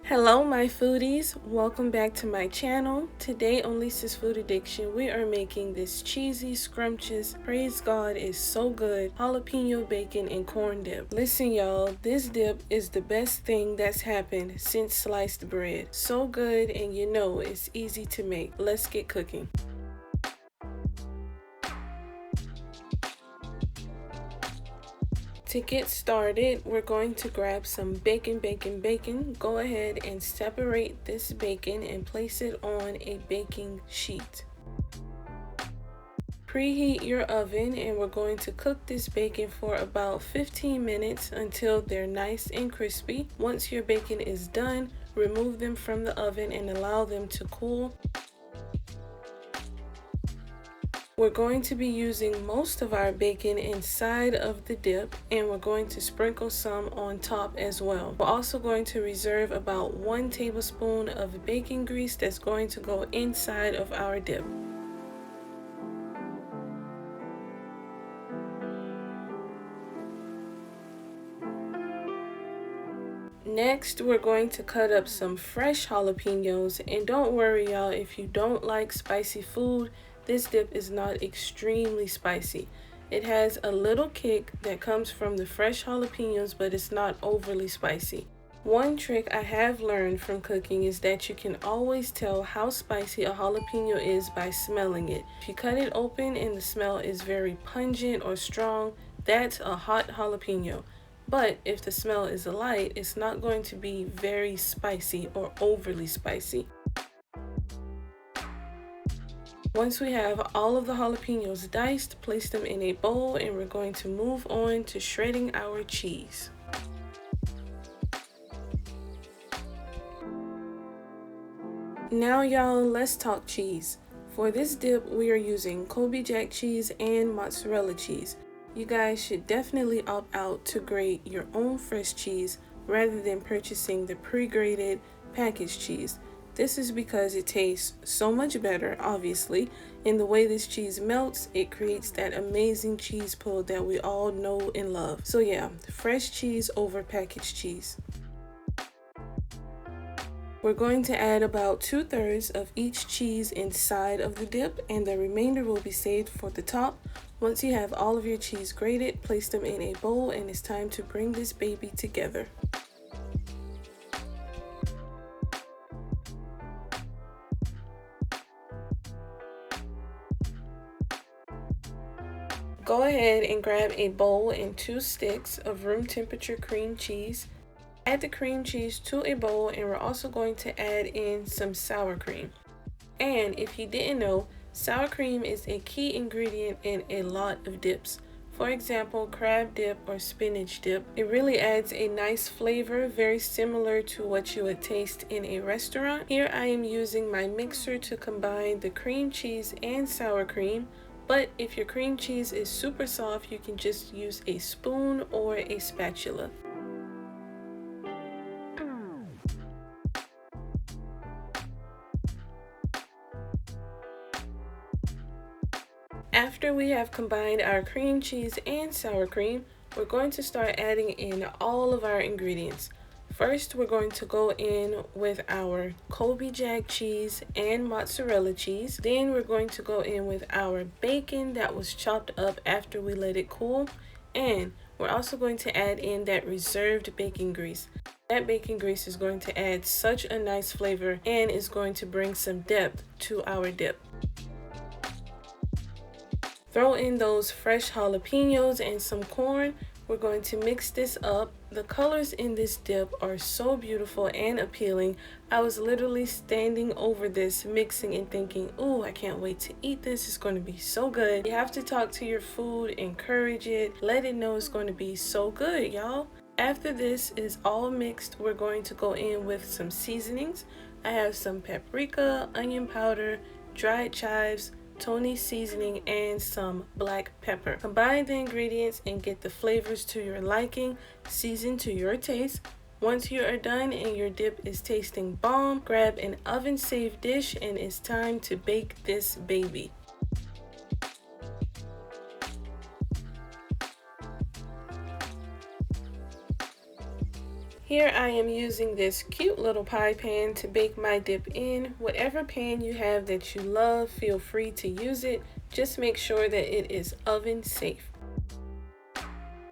Hello my foodies, welcome back to my channel. Today on Lisa's Food Addiction we are making this cheesy, scrumptious, praise God is so good, jalapeno bacon and corn dip. Listen y'all, this dip is the best thing that's happened since sliced bread. So good and you know it's easy to make. Let's get cooking. To get started, we're going to grab some bacon. Go ahead and separate this bacon and place it on a baking sheet. Preheat your oven and we're going to cook this bacon for about 15 minutes until they're nice and crispy. Once your bacon is done, remove them from the oven and allow them to cool. We're going to be using most of our bacon inside of the dip and we're going to sprinkle some on top as well. We're also going to reserve about 1 tablespoon of bacon grease that's going to go inside of our dip. Next, we're going to cut up some fresh jalapenos, and don't worry y'all, if you don't like spicy food, this dip is not extremely spicy. It has a little kick that comes from the fresh jalapenos, but it's not overly spicy. One trick I have learned from cooking is that you can always tell how spicy a jalapeno is by smelling it. If you cut it open and the smell is very pungent or strong, that's a hot jalapeno. But if the smell is light, it's not going to be very spicy or overly spicy. Once we have all of the jalapenos diced, place them in a bowl and we're going to move on to shredding our cheese. Now y'all, let's talk cheese. For this dip, we are using Colby Jack cheese and mozzarella cheese. You guys should definitely opt out to grate your own fresh cheese rather than purchasing the pre-grated packaged cheese. This is because it tastes so much better, obviously. In the way this cheese melts, it creates that amazing cheese pull that we all know and love. So yeah, fresh cheese over packaged cheese. We're going to add about 2/3 of each cheese inside of the dip and the remainder will be saved for the top. Once you have all of your cheese grated, place them in a bowl and it's time to bring this baby together. Go ahead and grab a bowl and 2 sticks of room temperature cream cheese. Add the cream cheese to a bowl and we're also going to add in some sour cream. And if you didn't know, sour cream is a key ingredient in a lot of dips. For example, crab dip or spinach dip. It really adds a nice flavor, very similar to what you would taste in a restaurant. Here I am using my mixer to combine the cream cheese and sour cream. But if your cream cheese is super soft, you can just use a spoon or a spatula. After we have combined our cream cheese and sour cream, we're going to start adding in all of our ingredients. First, we're going to go in with our Colby Jack cheese and mozzarella cheese. Then we're going to go in with our bacon that was chopped up after we let it cool. And we're also going to add in that reserved bacon grease. That bacon grease is going to add such a nice flavor and is going to bring some depth to our dip. Throw in those fresh jalapenos and some corn. We're going to mix this up. The colors in this dip are so beautiful and appealing. I was literally standing over this, mixing and thinking, ooh, I can't wait to eat this. It's going to be so good. You have to talk to your food, encourage it, let it know it's going to be so good, y'all. After this is all mixed, we're going to go in with some seasonings. I have some paprika, onion powder, dried chives, Tony's seasoning, and some black pepper. Combine the ingredients and get the flavors to your liking. Season to your taste. Once you are done and your dip is tasting bomb, grab an oven-safe dish and it's time to bake this baby. Here I am using this cute little pie pan to bake my dip in. Whatever pan you have that you love, feel free to use it. Just make sure that it is oven safe.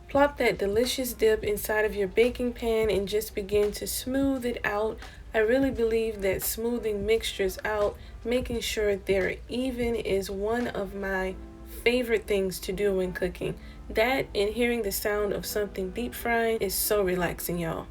Plop that delicious dip inside of your baking pan and just begin to smooth it out. I really believe that smoothing mixtures out, making sure they're even, is one of my favorite things to do when cooking. That and hearing the sound of something deep frying is so relaxing, y'all.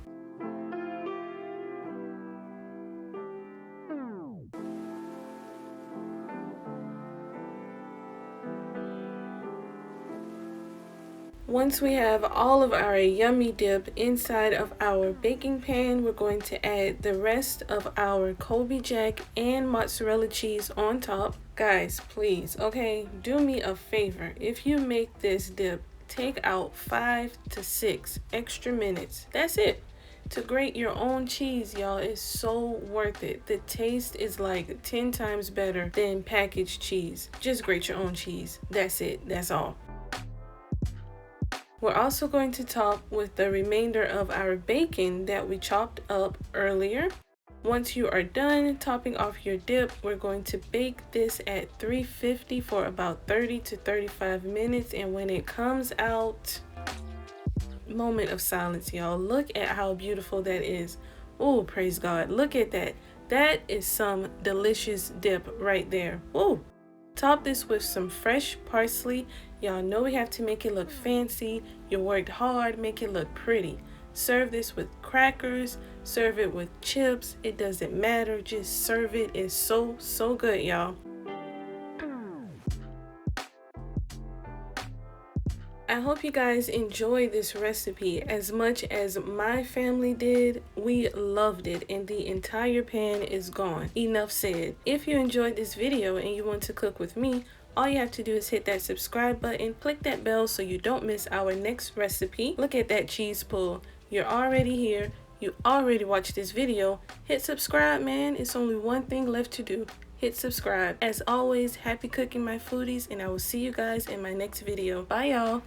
Once we have all of our yummy dip inside of our baking pan, we're going to add the rest of our Colby Jack and mozzarella cheese on top. Guys, please, okay, do me a favor. If you make this dip, take out 5 to 6 extra minutes. That's it. To grate your own cheese, y'all, is so worth it. The taste is like 10 times better than packaged cheese. Just grate your own cheese. That's it. That's all. We're also going to top with the remainder of our bacon that we chopped up earlier. Once you are done topping off your dip, we're going to bake this at 350 for about 30 to 35 minutes. And when it comes out, moment of silence, y'all. Look at how beautiful that is. Oh, praise God. Look at that. That is some delicious dip right there. Oh. Top this with some fresh parsley. Y'all know we have to make it look fancy. You worked hard, make it look pretty. Serve this with crackers, serve it with chips. It doesn't matter, just serve it. It's so good, y'all. I hope you guys enjoy this recipe as much as my family did. We loved it and the entire pan is gone. Enough said. If you enjoyed this video and you want to cook with me, all you have to do is hit that subscribe button, click that bell so you don't miss our next recipe. Look at that cheese pull. You're already here. You already watched this video. Hit subscribe, man. It's only one thing left to do. Hit subscribe. As always, happy cooking, my foodies, and I will see you guys in my next video. Bye, y'all.